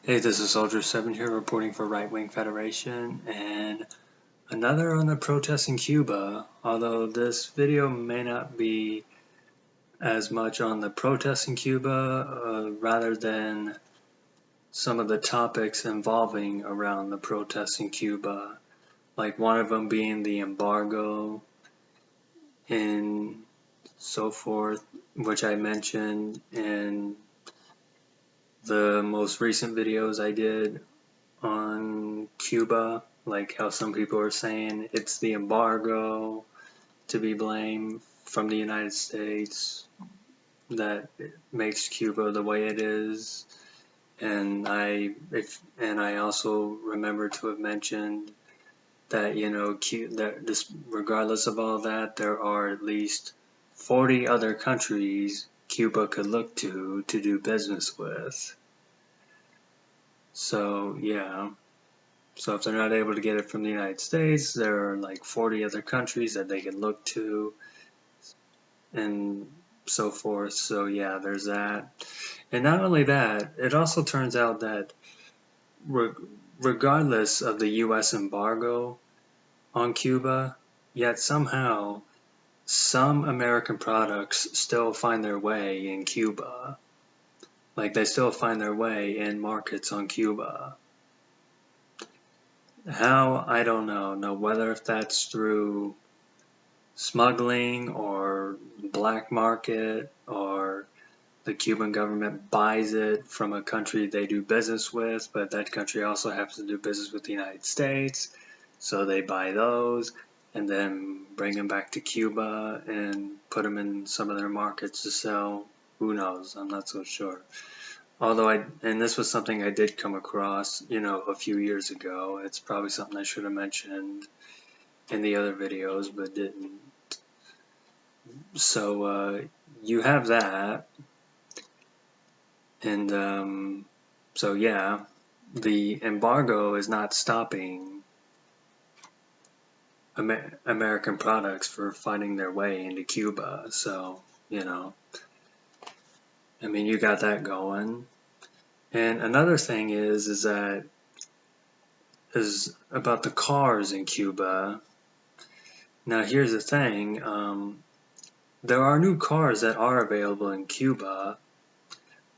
Hey, this is Soldier 7 here reporting for Right Wing Federation, and another on the protests in Cuba, although this video may not be as much on the protests in Cuba, rather than some of the topics involving around the protests in Cuba, like one of them being the embargo and so forth, which I mentioned in the most recent videos I did on Cuba, like how some people are saying it's the embargo to be blamed from the United States that makes Cuba the way it is. And I also remember to have mentioned that that regardless of all that, there are at least 40 other countries Cuba could look to do business with. So yeah. So if they're not able to get it from the United States, there are like 40 other countries that they can look to and so forth. So yeah, there's that. And not only that, it also turns out that regardless of the US embargo on Cuba, yet somehow some American products still find their way in Cuba. Like they still find their way in markets on Cuba. How, I don't know whether if that's through smuggling or black market, or the Cuban government buys it from a country they do business with, but that country also happens to do business with the United States, so they buy those and then bring them back to Cuba and put them in some of their markets to sell. Who knows? I'm not so sure. Although and this was something I did come across, a few years ago. It's probably something I should have mentioned in the other videos, but didn't. So you have that, and so yeah, the embargo is not stopping American products for finding their way into Cuba. So I mean, you got that going. And another thing is about the cars in Cuba. Now here's the thing. There are new cars that are available in Cuba,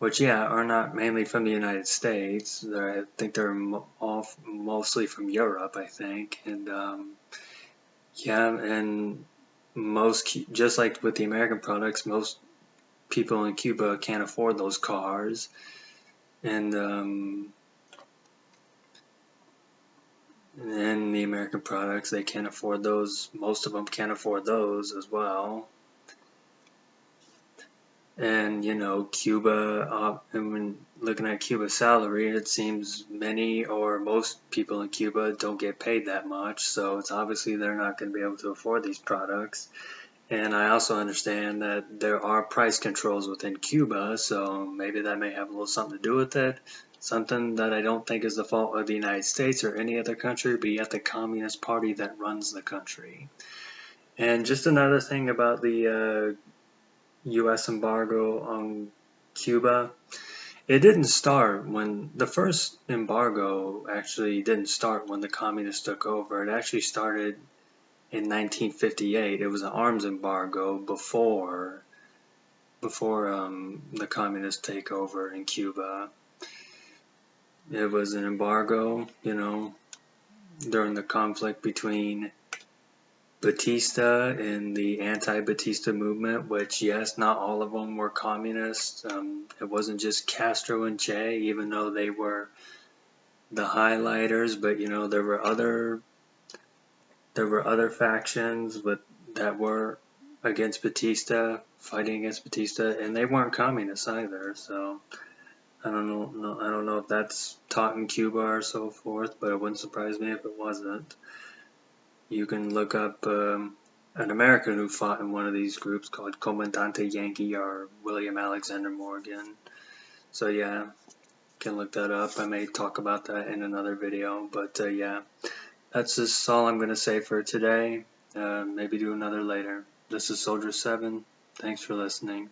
which are not mainly from the United States. I think they're mostly from Europe, I think, and and just like with the American products, most people in Cuba can't afford those cars, and the American products, they can't afford those. Most of them can't afford those as well. And Cuba, and when looking at Cuba's salary, it seems many or most people in Cuba don't get paid that much, so it's obviously they're not going to be able to afford these products. And I also understand that there are price controls within Cuba, so maybe that may have a little something to do with it. Something that I don't think is the fault of the United States or any other country, but yet the Communist Party that runs the country. And just another thing about the U.S. embargo on Cuba. It didn't start when the first embargo actually didn't start when the communists took over. It actually started in 1958. It was an arms embargo before the communist takeover in Cuba. It was an embargo, during the conflict between Batista and the anti-Batista movement, which, yes, not all of them were communists. It wasn't just Castro and Che, even though they were the highlighters, but there were other factions that were against Batista, fighting against Batista, and they weren't communists either. So I don't know if that's taught in Cuba or so forth, but it wouldn't surprise me if it wasn't. You can look up an American who fought in one of these groups called Comandante Yankee or William Alexander Morgan. So yeah, you can look that up. I may talk about that in another video, but yeah, that's just all I'm going to say for today. Maybe do another later. This is Soldier 7. Thanks for listening.